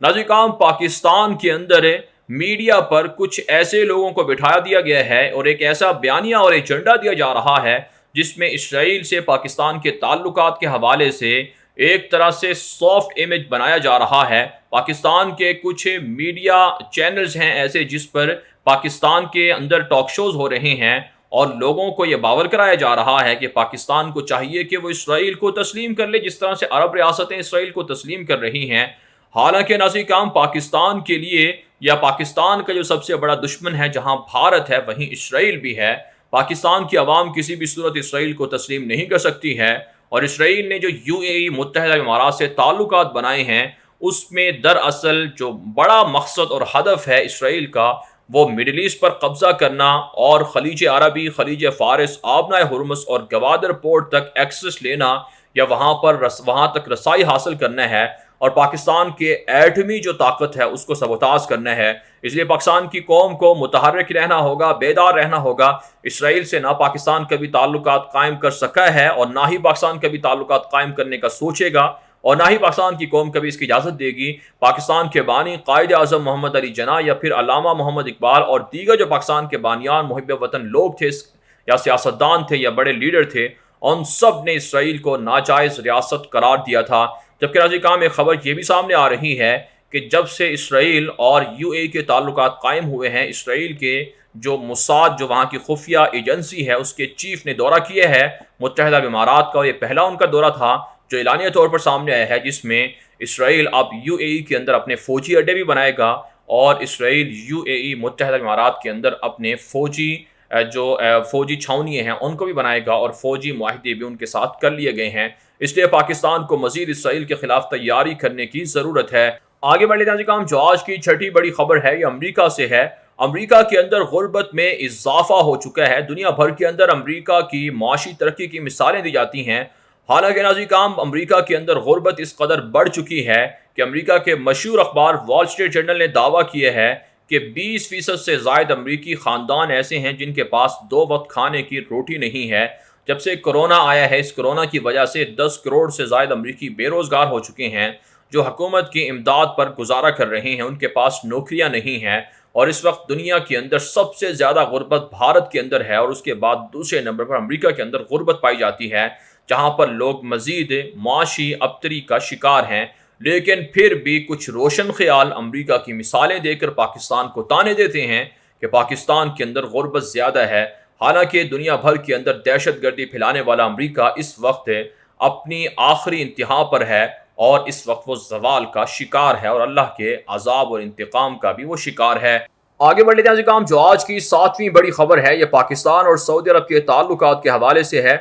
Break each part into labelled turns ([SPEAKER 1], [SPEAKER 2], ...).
[SPEAKER 1] ناظرین کرام، پاکستان کے اندر میڈیا پر کچھ ایسے لوگوں کو بٹھا دیا گیا ہے اور ایک ایسا بیانیہ اور ایجنڈا دیا جا رہا ہے جس میں اسرائیل سے پاکستان کے تعلقات کے حوالے سے ایک طرح سے سافٹ امیج بنایا جا رہا ہے۔ پاکستان کے کچھ میڈیا چینلز ہیں ایسے جس پر پاکستان کے اندر ٹاک شوز ہو رہے ہیں اور لوگوں کو یہ باور کرایا جا رہا ہے کہ پاکستان کو چاہیے کہ وہ اسرائیل کو تسلیم کر لے، جس طرح سے عرب ریاستیں اسرائیل کو تسلیم کر رہی ہیں۔ حالانکہ ناظرین کرام، پاکستان کے لیے یا پاکستان کا جو سب سے بڑا دشمن ہے، جہاں بھارت ہے وہیں اسرائیل بھی ہے۔ پاکستان کی عوام کسی بھی صورت اسرائیل کو تسلیم نہیں کر سکتی ہے، اور اسرائیل نے جو UAE متحدہ امارات سے تعلقات بنائے ہیں اس میں دراصل جو بڑا مقصد اور ہدف ہے اسرائیل کا، وہ مڈل ایسٹ پر قبضہ کرنا اور خلیج عربی، خلیج فارس، آبنائے ہرمز اور گوادر پورٹ تک ایکسس لینا یا وہاں تک رسائی حاصل کرنا ہے، اور پاکستان کے ایٹمی جو طاقت ہے اس کو سبوتاژ کرنا ہے۔ اس لیے پاکستان کی قوم کو متحرک رہنا ہوگا، بیدار رہنا ہوگا۔ اسرائیل سے نہ پاکستان کبھی تعلقات قائم کر سکا ہے اور نہ ہی پاکستان کبھی تعلقات قائم کرنے کا سوچے گا، اور نہ ہی پاکستان کی قوم کبھی اس کی اجازت دے گی۔ پاکستان کے بانی قائد اعظم محمد علی جناح یا پھر علامہ محمد اقبال اور دیگر جو پاکستان کے بانیان محب وطن لوگ تھے یا سیاستدان تھے یا بڑے لیڈر تھے، ان سب نے اسرائیل کو ناجائز ریاست قرار دیا تھا۔ جبکہ ناظرین کرام، ایک خبر یہ بھی سامنے آ رہی ہے کہ جب سے اسرائیل اور UAE کے تعلقات قائم ہوئے ہیں، اسرائیل کے جو موساد، جو وہاں کی خفیہ ایجنسی ہے، اس کے چیف نے دورہ کیا ہے متحدہ امارات کا، اور یہ پہلا ان کا دورہ تھا جو اعلانیہ طور پر سامنے آیا ہے، جس میں اسرائیل اب UAE کے اندر اپنے فوجی اڈے بھی بنائے گا، اور اسرائیل UAE متحدہ امارات کے اندر اپنے فوجی چھاونیاں ہیں ان کو بھی بنائے گا، اور فوجی معاہدے بھی ان کے ساتھ کر لیے گئے ہیں۔ اس لیے پاکستان کو مزید اسرائیل کے خلاف تیاری کرنے کی ضرورت ہے۔ آگے بڑھ لیتے ہیں کام، جو آج کی چھٹی بڑی خبر ہے یہ امریکہ سے ہے۔ امریکہ کے اندر غربت میں اضافہ ہو چکا ہے۔ دنیا بھر کے اندر امریکہ کی معاشی ترقی کی مثالیں دی جاتی ہیں، حالانکہ ناظرین کرام، امریکہ کے اندر غربت اس قدر بڑھ چکی ہے کہ امریکہ کے مشہور اخبار وال اسٹریٹ جرنل نے دعویٰ کیا ہے کہ 20% سے زائد امریکی خاندان ایسے ہیں جن کے پاس 2 وقت کھانے کی روٹی نہیں ہے۔ جب سے کرونا آیا ہے، اس کرونا کی وجہ سے 10 کروڑ سے زائد امریکی بے روزگار ہو چکے ہیں جو حکومت کی امداد پر گزارا کر رہے ہیں، ان کے پاس نوکریاں نہیں ہیں، اور اس وقت دنیا کے اندر سب سے زیادہ غربت بھارت کے اندر ہے، اور اس کے بعد دوسرے نمبر پر امریکہ کے اندر غربت پائی جاتی ہے، جہاں پر لوگ مزید معاشی ابتری کا شکار ہیں۔ لیکن پھر بھی کچھ روشن خیال امریکہ کی مثالیں دے کر پاکستان کو تانے دیتے ہیں کہ پاکستان کے اندر غربت زیادہ ہے، حالانکہ دنیا بھر کے اندر دہشت گردی پھیلانے والا امریکہ اس وقت اپنی آخری انتہا پر ہے، اور اس وقت وہ زوال کا شکار ہے اور اللہ کے عذاب اور انتقام کا بھی وہ شکار ہے۔ آگے بڑھ لیتے ہیں کام، جو آج کی 7ویں بڑی خبر ہے یہ پاکستان اور سعودی عرب کے تعلقات کے حوالے سے ہے۔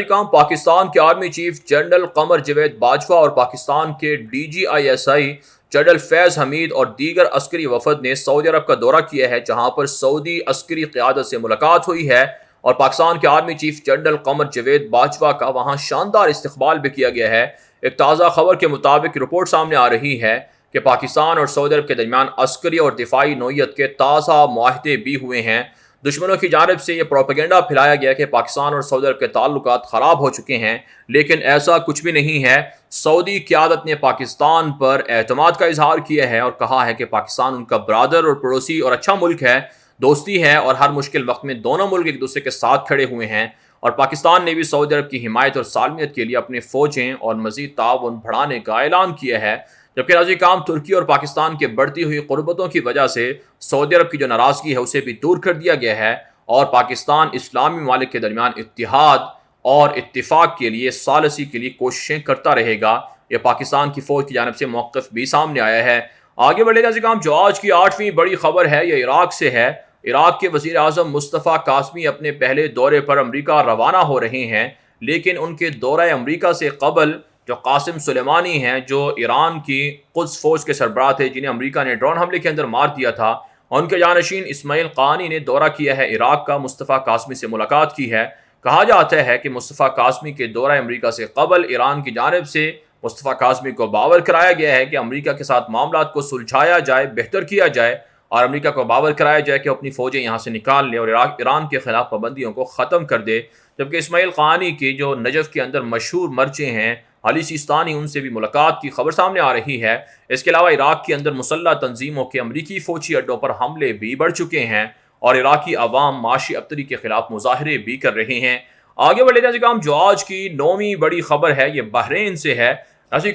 [SPEAKER 1] کام، پاکستان کے army chief general Qamar Javed Bajwa اور پاکستان کے DGISI جنرل فیض حمید اور دیگر عسکری وفد نے سعودی عرب کا دورہ کیا ہے، جہاں پر سعودی عسکری قیادت سے ملاقات ہوئی ہے، اور پاکستان کے army chief general Qamar Javed Bajwa کا وہاں شاندار استقبال بھی کیا گیا ہے۔ ایک تازہ خبر کے مطابق رپورٹ سامنے آ رہی ہے کہ پاکستان اور سعودی عرب کے درمیان عسکری اور دفاعی نوعیت کے تازہ معاہدے بھی ہوئے ہیں۔ دشمنوں کی جانب سے یہ پروپیگنڈا پھیلایا گیا کہ پاکستان اور سعودی عرب کے تعلقات خراب ہو چکے ہیں، لیکن ایسا کچھ بھی نہیں ہے۔ سعودی قیادت نے پاکستان پر اعتماد کا اظہار کیا ہے اور کہا ہے کہ پاکستان ان کا برادر اور پڑوسی اور اچھا ملک ہے، دوستی ہے، اور ہر مشکل وقت میں دونوں ملک ایک دوسرے کے ساتھ کھڑے ہوئے ہیں، اور پاکستان نے بھی سعودی عرب کی حمایت اور سالمیت کے لیے اپنی فوجیں اور مزید تعاون بڑھانے کا اعلان کیا ہے۔ جبکہ ناظرین کرام، ترکی اور پاکستان کے بڑھتی ہوئی قربتوں کی وجہ سے سعودی عرب کی جو ناراضگی ہے اسے بھی دور کر دیا گیا ہے، اور پاکستان اسلامی ممالک کے درمیان اتحاد اور اتفاق کے لیے، ثالثی کے لیے کوششیں کرتا رہے گا۔ یہ پاکستان کی فوج کی جانب سے موقف بھی سامنے آیا ہے۔ آگے بڑھے ناظرین کرام، جو آج کی 8ویں بڑی خبر ہے یہ عراق سے ہے۔ عراق کے وزیر اعظم مصطفیٰ کاظمی اپنے پہلے دورے پر امریکہ روانہ ہو رہے ہیں، لیکن ان کے دورہ امریکہ سے قبل جو قاسم سلیمانی ہیں، جو ایران کی قدس فوج کے سربراہ تھے جنہیں امریکہ نے ڈرون حملے کے اندر مار دیا تھا، ان کے جانشین اسماعیل قانی نے دورہ کیا ہے عراق کا، مصطفیٰ کاظمی سے ملاقات کی ہے۔ کہا جاتا ہے کہ مصطفیٰ کاظمی کے دورہ امریکہ سے قبل ایران کی جانب سے مصطفیٰ کاظمی کو باور کرایا گیا ہے کہ امریکہ کے ساتھ معاملات کو سلجھایا جائے، بہتر کیا جائے، اور امریکہ کو باور کرایا جائے کہ اپنی فوجیں یہاں سے نکال لے اور ایران کے خلاف پابندیوں کو ختم کر دے۔ جبکہ اسماعیل قانی کی جو نجف کے اندر مشہور مرچے ہیں علی سیستانی ان سے بھی ملاقات کی خبر سامنے آ رہی ہے۔ اس کے علاوہ عراق کے اندر مسلح تنظیموں کے امریکی فوجی اڈوں پر حملے بھی بڑھ چکے ہیں اور عراقی عوام معاشی ابتری کے خلاف مظاہرے بھی کر رہے ہیں۔ آگے بڑھ لیتے ہیں کام جو آج کی 9ویں بڑی خبر ہے یہ بحرین سے ہے۔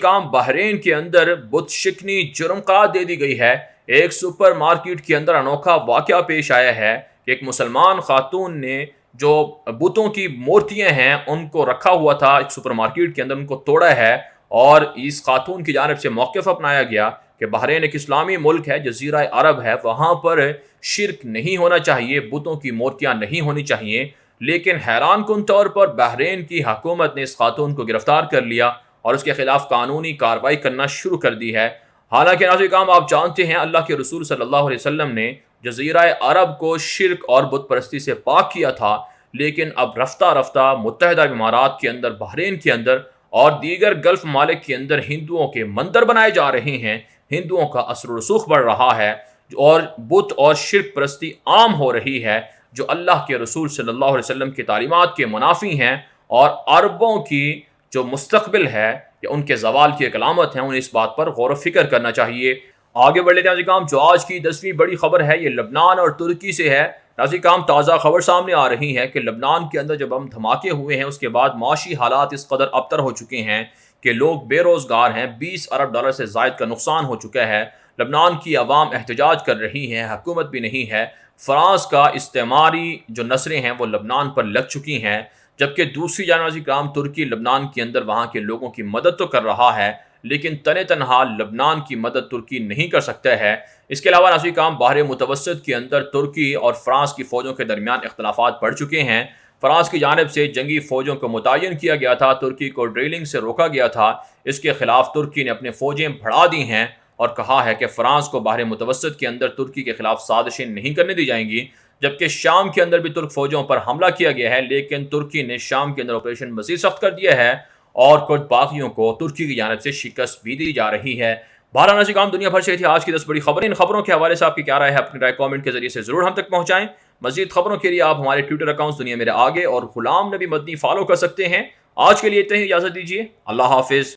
[SPEAKER 1] کام بحرین کے اندر بت شکنی جرم قرار دے دی گئی ہے۔ ایک سپر مارکیٹ کے اندر انوکھا واقعہ پیش آیا ہے کہ ایک مسلمان خاتون نے جو بتوں کی مورتیاں ہیں ان کو رکھا ہوا تھا ایک سپر مارکیٹ کے اندر، ان کو توڑا ہے، اور اس خاتون کی جانب سے موقف اپنایا گیا کہ بحرین ایک اسلامی ملک ہے، جزیرہ عرب ہے، وہاں پر شرک نہیں ہونا چاہیے، بتوں کی مورتیاں نہیں ہونی چاہیے۔ لیکن حیران کن طور پر بحرین کی حکومت نے اس خاتون کو گرفتار کر لیا اور اس کے خلاف قانونی کارروائی کرنا شروع کر دی ہے۔ حالانکہ ناظرین آپ جانتے ہیں اللہ کے رسول صلی اللہ علیہ وسلم نے جزیرہ عرب کو شرک اور بت پرستی سے پاک کیا تھا، لیکن اب رفتہ رفتہ متحدہ امارات کے اندر، بحرین کے اندر اور دیگر گلف ممالک کے اندر ہندوؤں کے مندر بنائے جا رہے ہیں، ہندوؤں کا اثر و رسوخ بڑھ رہا ہے اور بت اور شرک پرستی عام ہو رہی ہے، جو اللہ کے رسول صلی اللہ علیہ وسلم کی تعلیمات کے منافی ہیں اور عربوں کی جو مستقبل ہے یا ان کے زوال کی ایک علامت ہے۔ انہیں اس بات پر غور و فکر کرنا چاہیے۔ آگے بڑھ لیتے ہیں کام جو آج کی 10ویں بڑی خبر ہے یہ لبنان اور ترکی سے ہے۔ کام تازہ خبر سامنے آ رہی ہے کہ لبنان کے اندر جب ہم دھماکے ہوئے ہیں اس کے بعد معاشی حالات اس قدر ابتر ہو چکے ہیں کہ لوگ بے روزگار ہیں، $20 ارب سے زائد کا نقصان ہو چکا ہے۔ لبنان کی عوام احتجاج کر رہی ہے، حکومت بھی نہیں ہے۔ فرانس کا استعماری جو نثریں ہیں وہ لبنان پر لگ چکی ہیں، جبکہ دوسری جانب ترکی لبنان کے اندر وہاں کے لوگوں کی مدد تو کر رہا ہے، لیکن تنہا لبنان کی مدد ترکی نہیں کر سکتا ہے۔ اس کے علاوہ بحر متوسط کے اندر ترکی اور فرانس کی فوجوں کے درمیان اختلافات بڑھ چکے ہیں۔ فرانس کی جانب سے جنگی فوجوں کو متعین کیا گیا تھا، ترکی کو ڈرلنگ سے روکا گیا تھا۔ اس کے خلاف ترکی نے اپنے فوجیں بڑھا دی ہیں اور کہا ہے کہ فرانس کو بحر متوسط کے اندر ترکی کے خلاف سازشیں نہیں کرنے دی جائیں گی، جبکہ شام کے اندر بھی ترک فوجوں پر حملہ کیا گیا ہے، لیکن ترکی نے شام کے اندر آپریشن مزید سخت کر دیا ہے اور کرد باغیوں کو ترکی کی جانب سے شکست بھی دی جا رہی ہے۔ بہرحال دنیا بھر سے تھی آج کی 10 بڑی خبریں۔ ان خبروں کے حوالے سے آپ کی کیا رائے ہے؟ اپنی رائے کامنٹ کے ذریعے سے ضرور ہم تک پہنچائیں۔ مزید خبروں کے لیے آپ ہمارے ٹویٹر اکاؤنٹ دنیا میرے آگے اور غلام نبی مدنی فالو کر سکتے ہیں۔ آج کے لیے اتنا ہی، اجازت دیجیے، اللہ حافظ۔